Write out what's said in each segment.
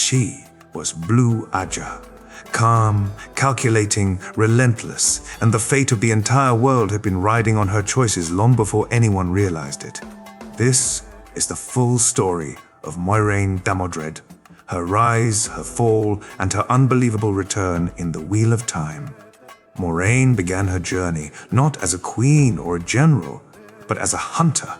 She was Blue Aja, calm, calculating, relentless, and the fate of the entire world had been riding on her choices long before anyone realized it. This is the full story of Moiraine Damodred, her rise, her fall, and her unbelievable return in the Wheel of Time. Moiraine began her journey not as a queen or a general, but as a hunter,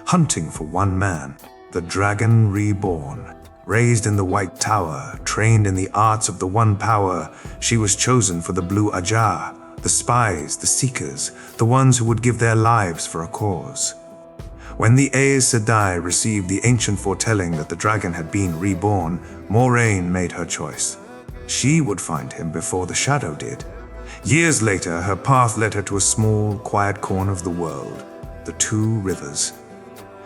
hunting for one man, the Dragon Reborn. Raised in the White Tower, trained in the arts of the One Power, she was chosen for the Blue Aja, the spies, the seekers, the ones who would give their lives for a cause. When the Aes Sedai received the ancient foretelling that the dragon had been reborn, Moiraine made her choice. She would find him before the Shadow did. Years later, her path led her to a small, quiet corner of the world, the Two Rivers.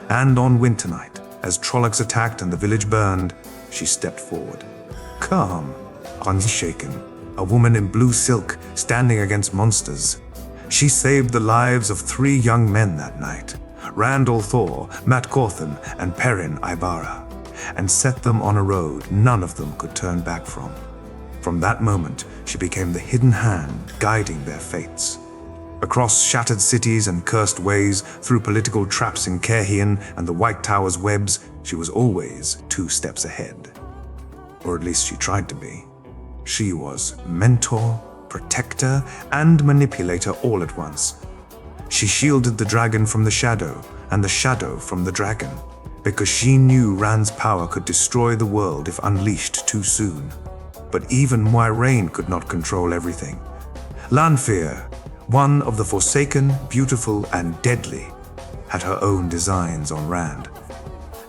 And on winter night, as Trollocs attacked and the village burned, she stepped forward. Calm, unshaken, a woman in blue silk standing against monsters. She saved the lives of 3 young men that night, Randall Thor, Mat Cauthon, and Perrin Ibarra, and set them on a road none of them could turn back from. From that moment, she became the hidden hand guiding their fates. Across shattered cities and cursed ways, through political traps in Caerhien and the White Tower's webs, she was always 2 steps ahead. Or at least she tried to be. She was mentor, protector, and manipulator all at once. She shielded the dragon from the shadow, and the shadow from the dragon, because she knew Rand's power could destroy the world if unleashed too soon. But even Moiraine could not control everything. Lanfear, one of the Forsaken, beautiful, and deadly, had her own designs on Rand.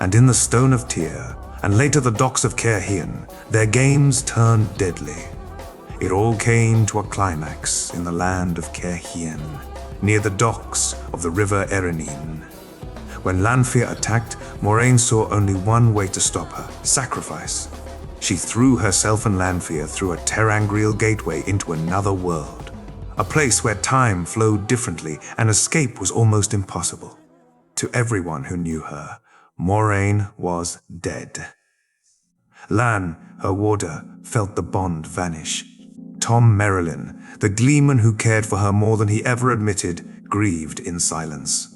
And in the Stone of Tyr, and later the docks of Caerhien, their games turned deadly. It all came to a climax in the land of Caerhien, near the docks of the river Erenine. When Lanfear attacked, Moiraine saw only one way to stop her: sacrifice. She threw herself and Lanfear through a terangrial gateway into another world, a place where time flowed differently and escape was almost impossible. To everyone who knew her, Moiraine was dead. Lan, her warder, felt the bond vanish. Tom Merrilin, the gleeman who cared for her more than he ever admitted, grieved in silence.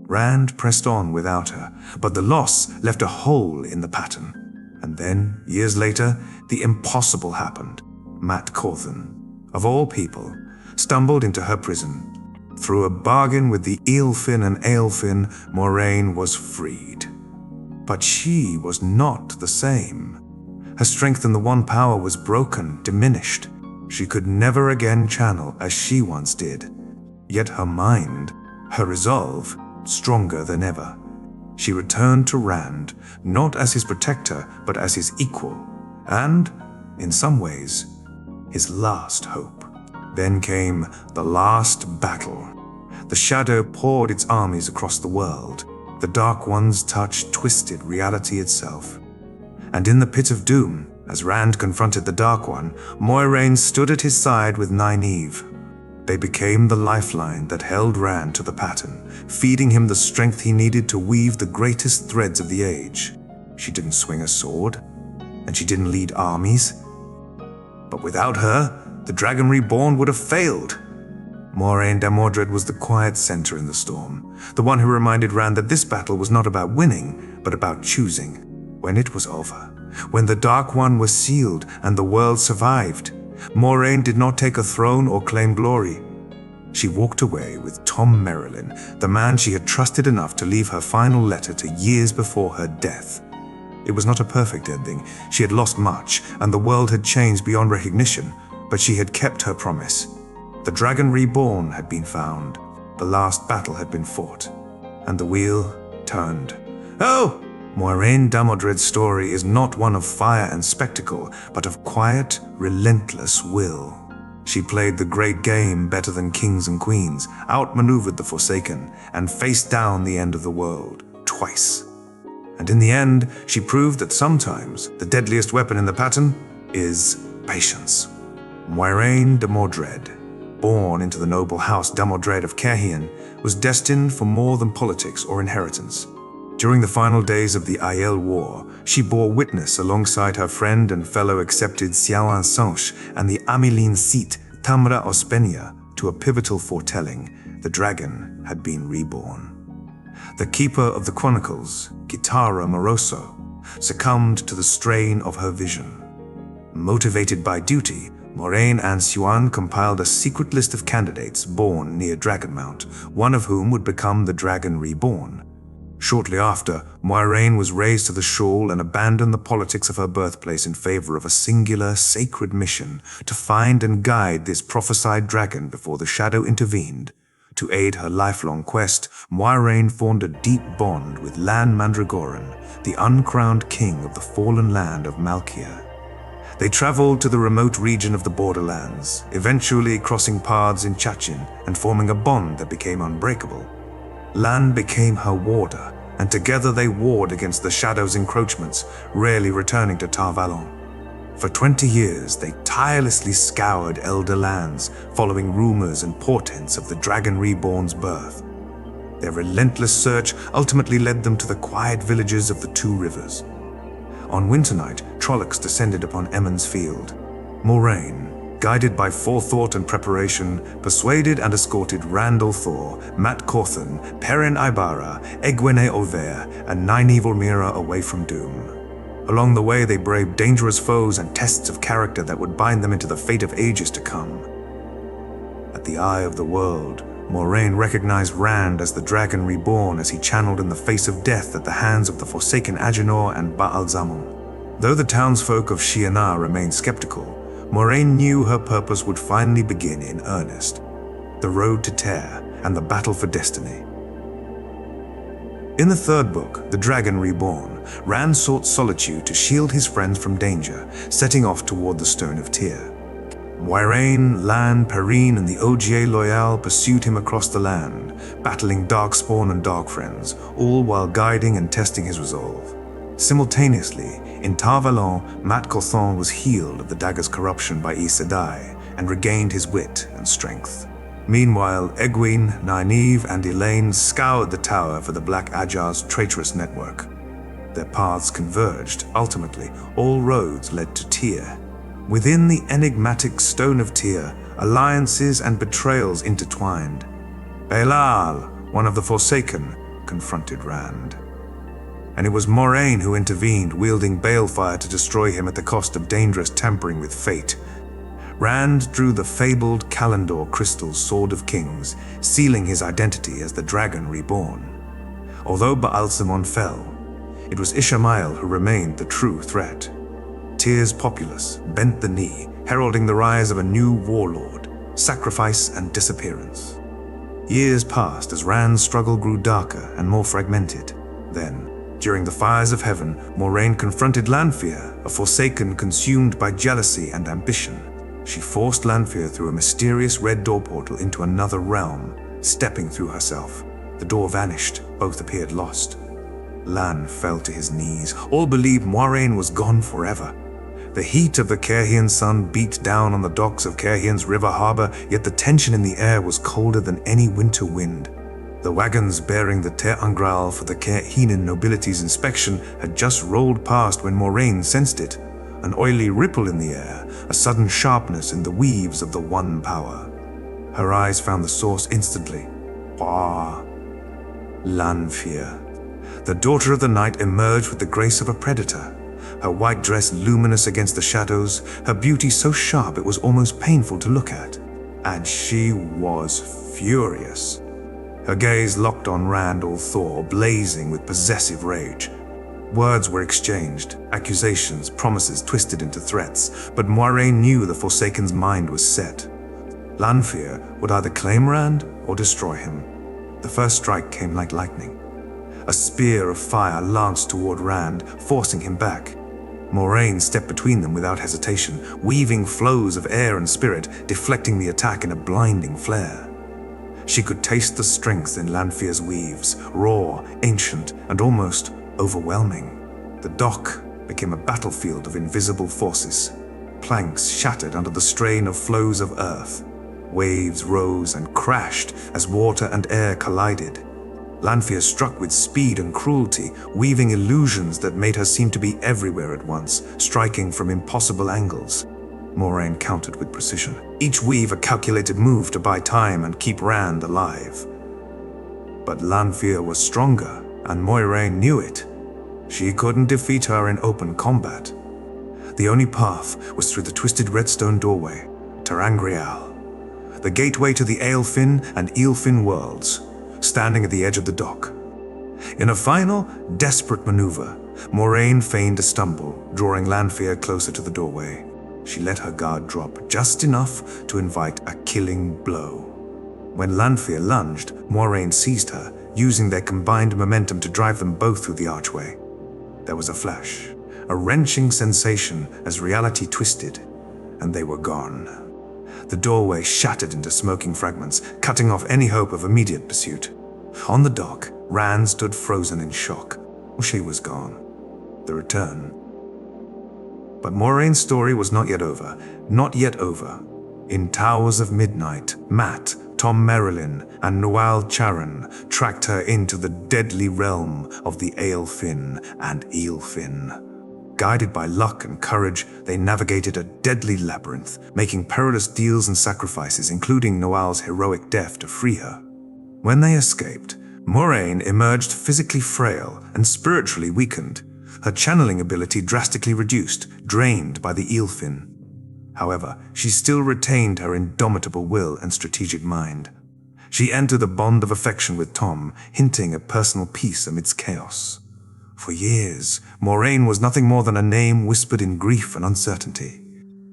Rand pressed on without her, but the loss left a hole in the pattern. And then, years later, the impossible happened. Mat Cauthon, of all people, stumbled into her prison. Through a bargain with the Eelfin and Aelfin, Moiraine was freed. But she was not the same. Her strength in the One Power was broken, diminished. She could never again channel as she once did. Yet her mind, her resolve, stronger than ever. She returned to Rand, not as his protector, but as his equal, and, in some ways, his last hope. Then came the last battle. The Shadow poured its armies across the world. The Dark One's touch twisted reality itself. And in the Pit of Doom, as Rand confronted the Dark One, Moiraine stood at his side with Nynaeve. They became the lifeline that held Rand to the pattern, feeding him the strength he needed to weave the greatest threads of the age. She didn't swing a sword, and she didn't lead armies. But without her, the Dragon Reborn would have failed. Moiraine Damodred was the quiet center in the storm, the one who reminded Rand that this battle was not about winning, but about choosing. When it was over, when the Dark One was sealed and the world survived, Moiraine did not take a throne or claim glory. She walked away with Tom Merrilin, the man she had trusted enough to leave her final letter to years before her death. It was not a perfect ending. She had lost much, and the world had changed beyond recognition, but she had kept her promise. The Dragon Reborn had been found, the last battle had been fought, and the wheel turned. Oh! Moiraine Damodred's story is not one of fire and spectacle, but of quiet, relentless will. She played the great game better than kings and queens, outmaneuvered the Forsaken, and faced down the end of the world, twice. And in the end, she proved that sometimes the deadliest weapon in the pattern is patience. Moiraine Damodred, born into the noble house Damodred of Caerhien, was destined for more than politics or inheritance. During the final days of the Aiel War, she bore witness alongside her friend and fellow accepted seanchan and the Ameline seat Tamra Ospenia to a pivotal foretelling: the dragon had been reborn. The keeper of the chronicles, Kitara Moroso, succumbed to the strain of her vision. Motivated by duty, Moiraine and Siuan compiled a secret list of candidates born near Dragonmount, one of whom would become the Dragon Reborn. Shortly after, Moiraine was raised to the shoal and abandoned the politics of her birthplace in favor of a singular, sacred mission to find and guide this prophesied dragon before the shadow intervened. To aid her lifelong quest, Moiraine formed a deep bond with Lan Mandragoran, the uncrowned king of the fallen land of Malkia. They traveled to the remote region of the Borderlands, eventually crossing paths in Chachin and forming a bond that became unbreakable. Lan became her warder, and together they warred against the Shadow's encroachments, rarely returning to Tar Valon. For 20 years, they tirelessly scoured Elder lands, following rumors and portents of the Dragon Reborn's birth. Their relentless search ultimately led them to the quiet villages of the Two Rivers. On winter night, Trollocs descended upon Emond's Field. Moiraine, guided by forethought and preparation, persuaded and escorted Randall Thor, Mat Cawthon, Perrin Ibara, Egwene Over, and Nynaeve Mira away from doom. Along the way, they braved dangerous foes and tests of character that would bind them into the fate of ages to come. At the eye of the world, Moiraine recognized Rand as the Dragon Reborn as he channeled in the face of death at the hands of the Forsaken Agenor and Baal Zamon. Though the townsfolk of Shadowspawn remained skeptical, Moiraine knew her purpose would finally begin in earnest: the road to Tear and the battle for destiny. In the third book, The Dragon Reborn, Rand sought solitude to shield his friends from danger, setting off toward the Stone of Tear. Moiraine, Lan, Perrine, and the Ogier Loyal pursued him across the land, battling Darkspawn and Dark Friends, all while guiding and testing his resolve. Simultaneously, in Tar Valon, Mat Cawthon was healed of the dagger's corruption by Aes Sedai and regained his wit and strength. Meanwhile, Egwene, Nynaeve, and Elaine scoured the tower for the Black Ajar's traitorous network. Their paths converged. Ultimately, all roads led to Tear. Within the enigmatic Stone of Tear, alliances and betrayals intertwined. Baelal, one of the Forsaken, confronted Rand. And it was Moiraine who intervened, wielding balefire to destroy him at the cost of dangerous tampering with fate. Rand drew the fabled Kalandor Crystal's Sword of Kings, sealing his identity as the Dragon Reborn. Although Baal Zamon fell, it was Ishamael who remained the true threat. Tyr's populace bent the knee, heralding the rise of a new warlord, sacrifice and disappearance. Years passed as Rand's struggle grew darker and more fragmented. Then, during the fires of heaven, Moiraine confronted Lanfear, a Forsaken consumed by jealousy and ambition. She forced Lanfear through a mysterious red door portal into another realm. Stepping through herself, the door vanished. Both appeared lost. Lan fell to his knees. All believed Moiraine was gone forever. The heat of the Cairhien sun beat down on the docks of Cairhien's river harbor, yet the tension in the air was colder than any winter wind. The wagons bearing the Ter Angral for the Cairhienan nobility's inspection had just rolled past when Moiraine sensed it. An oily ripple in the air, a sudden sharpness in the weaves of the One Power. Her eyes found the source instantly. Lanfear. The daughter of the night emerged with the grace of a predator. Her white dress luminous against the shadows, her beauty so sharp it was almost painful to look at. And she was furious. Her gaze locked on Randall Thor, blazing with possessive rage. Words were exchanged, accusations, promises twisted into threats, but Moiraine knew the Forsaken's mind was set. Lanfear would either claim Rand or destroy him. The first strike came like lightning. A spear of fire lanced toward Rand, forcing him back. Moiraine stepped between them without hesitation, weaving flows of air and spirit, deflecting the attack in a blinding flare. She could taste the strength in Lanfear's weaves, raw, ancient, and almost overwhelming. The dock became a battlefield of invisible forces. Planks shattered under the strain of flows of earth. Waves rose and crashed as water and air collided. Lanfear struck with speed and cruelty, weaving illusions that made her seem to be everywhere at once, striking from impossible angles. Moiraine countered with precision, each weave a calculated move to buy time and keep Rand alive. But Lanfear was stronger, and Moiraine knew it. She couldn't defeat her in open combat. The only path was through the twisted redstone doorway, ter'angreal, the gateway to the Aelfin and Eelfin worlds, standing at the edge of the dock. In a final, desperate maneuver, Moiraine feigned a stumble, drawing Lanfear closer to the doorway. She let her guard drop just enough to invite a killing blow. When Lanfear lunged, Moiraine seized her, using their combined momentum to drive them both through the archway. There was a flash, a wrenching sensation as reality twisted, and they were gone. The doorway shattered into smoking fragments, cutting off any hope of immediate pursuit. On the dock, Rand stood frozen in shock. She was gone. The return. But Moraine's story was not yet over. Not yet over. In Towers of Midnight, Mat, Tom Merrilin, and Noal Charon tracked her into the deadly realm of the Aelfin and Eelfin. Guided by luck and courage, they navigated a deadly labyrinth, making perilous deals and sacrifices, including Noal's heroic death to free her. When they escaped, Moiraine emerged physically frail and spiritually weakened, her channeling ability drastically reduced, drained by the Eelfin. However, she still retained her indomitable will and strategic mind. She entered a bond of affection with Tom, hinting at personal peace amidst chaos. For years, Moiraine was nothing more than a name whispered in grief and uncertainty.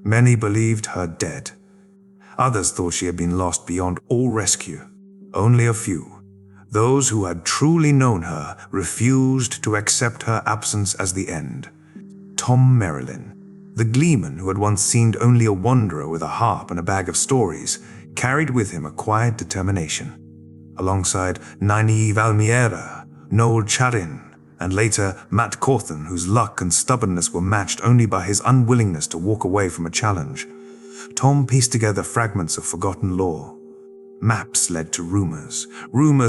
Many believed her dead. Others thought she had been lost beyond all rescue. Only a few, those who had truly known her, refused to accept her absence as the end. Tom Merrilin, the gleeman who had once seemed only a wanderer with a harp and a bag of stories, carried with him a quiet determination. Alongside Nynaeve Almiera, Noal Charin, and later Mat Cawthon, whose luck and stubbornness were matched only by his unwillingness to walk away from a challenge, Tom pieced together fragments of forgotten lore. Maps led to rumors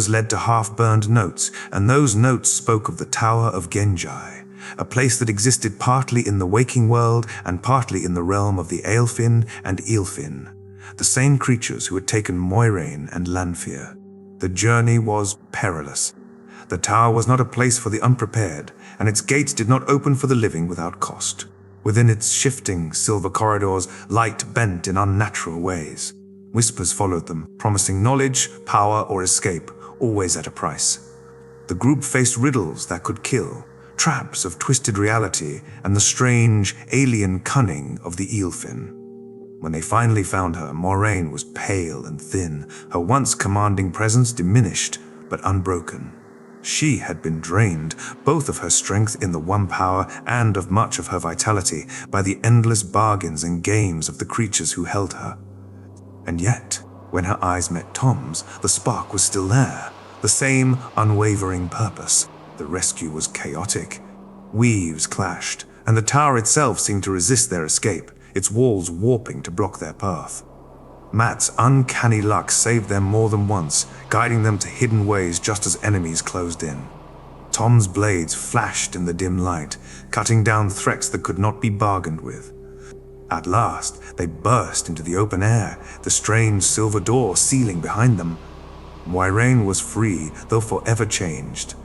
led to half-burned notes, and those notes spoke of the Tower of Genjai, a place that existed partly in the waking world and partly in the realm of the Aelfin and Eelfin, the same creatures who had taken Moiraine and Lanfear. The journey was perilous. The tower was not a place for the unprepared, and its gates did not open for the living without cost. Within its shifting silver corridors, light bent in unnatural ways. Whispers followed them, promising knowledge, power, or escape, always at a price. The group faced riddles that could kill, traps of twisted reality, and the strange, alien cunning of the Eelfin. When they finally found her, Moiraine was pale and thin, her once commanding presence diminished, but unbroken. She had been drained, both of her strength in the one power and of much of her vitality, by the endless bargains and games of the creatures who held her. And yet, when her eyes met Tom's, the spark was still there, the same unwavering purpose. The rescue was chaotic. Weaves clashed, and the tower itself seemed to resist their escape, its walls warping to block their path. Mat's uncanny luck saved them more than once, guiding them to hidden ways just as enemies closed in. Tom's blades flashed in the dim light, cutting down threats that could not be bargained with. At last, they burst into the open air, the strange silver door sealing behind them. Moiraine was free, though forever changed.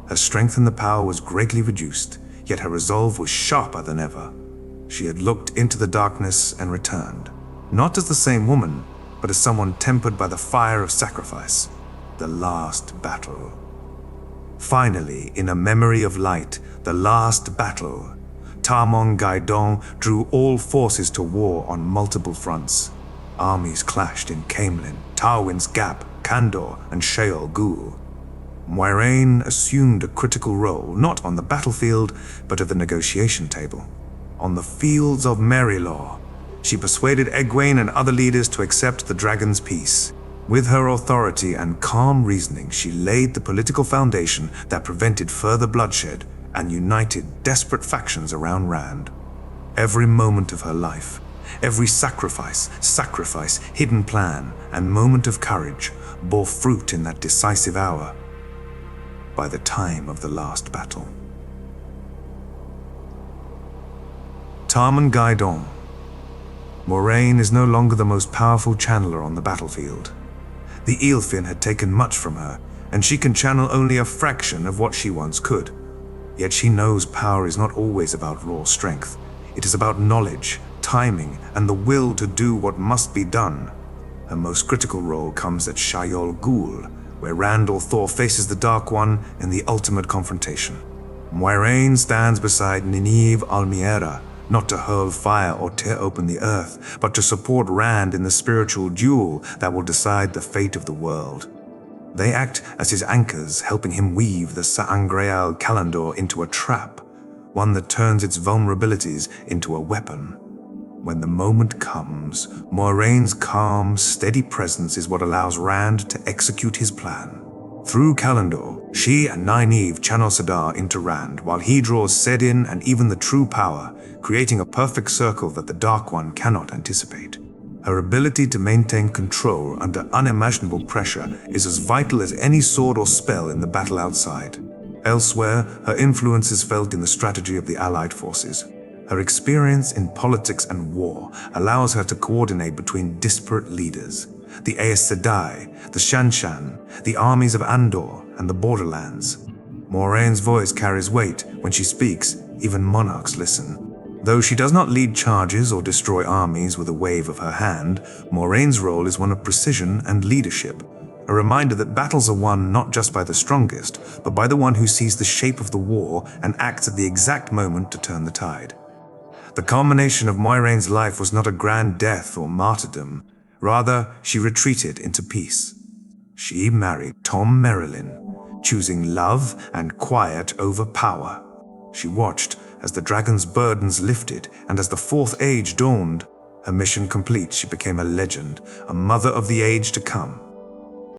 Her strength and the power was greatly reduced, yet her resolve was sharper than ever. She had looked into the darkness and returned, not as the same woman, but as someone tempered by the fire of sacrifice. The last battle. Finally, in a memory of light, the last battle, Tarmongaidon drew all forces to war on multiple fronts. Armies clashed in Caemlyn, Tarwin's Gap, Kandor, and Sheol Ghul. Moiraine assumed a critical role, not on the battlefield, but at the negotiation table. On the fields of Merilaw, she persuaded Egwene and other leaders to accept the dragon's peace. With her authority and calm reasoning, she laid the political foundation that prevented further bloodshed and united desperate factions around Rand. Every moment of her life, every sacrifice, hidden plan, and moment of courage bore fruit in that decisive hour. by the time of the last battle. Tarmongaidon. Moiraine is no longer the most powerful channeler on the battlefield. The Eelfin had taken much from her, and she can channel only a fraction of what she once could. Yet she knows power is not always about raw strength. It is about knowledge, timing, and the will to do what must be done. Her most critical role comes at Shayol Ghul, where Rand al'Thor faces the Dark One in the ultimate confrontation. Moiraine stands beside Nynaeve Almiera, not to hurl fire or tear open the earth, but to support Rand in the spiritual duel that will decide the fate of the world. They act as his anchors, helping him weave the sa'angreal Kalandor into a trap, one that turns its vulnerabilities into a weapon. When the moment comes, Moiraine's calm, steady presence is what allows Rand to execute his plan. Through Kalandor, she and Nynaeve channel Sadar into Rand, while he draws Sedin and even the true power, creating a perfect circle that the Dark One cannot anticipate. Her ability to maintain control under unimaginable pressure is as vital as any sword or spell in the battle outside. Elsewhere, her influence is felt in the strategy of the Allied forces. Her experience in politics and war allows her to coordinate between disparate leaders: the Aes Sedai, the Seanchan, the armies of Andor, and the Borderlands. Moraine's voice carries weight. When she speaks, even monarchs listen. Though she does not lead charges or destroy armies with a wave of her hand, Moraine's role is one of precision and leadership, a reminder that battles are won not just by the strongest, but by the one who sees the shape of the war and acts at the exact moment to turn the tide. The culmination of Moiraine's life was not a grand death or martyrdom. Rather, she retreated into peace. She married Tom Merrilin, choosing love and quiet over power. She watched as the dragon's burdens lifted, and as the Fourth Age dawned. Her mission complete, she became a legend, a mother of the age to come.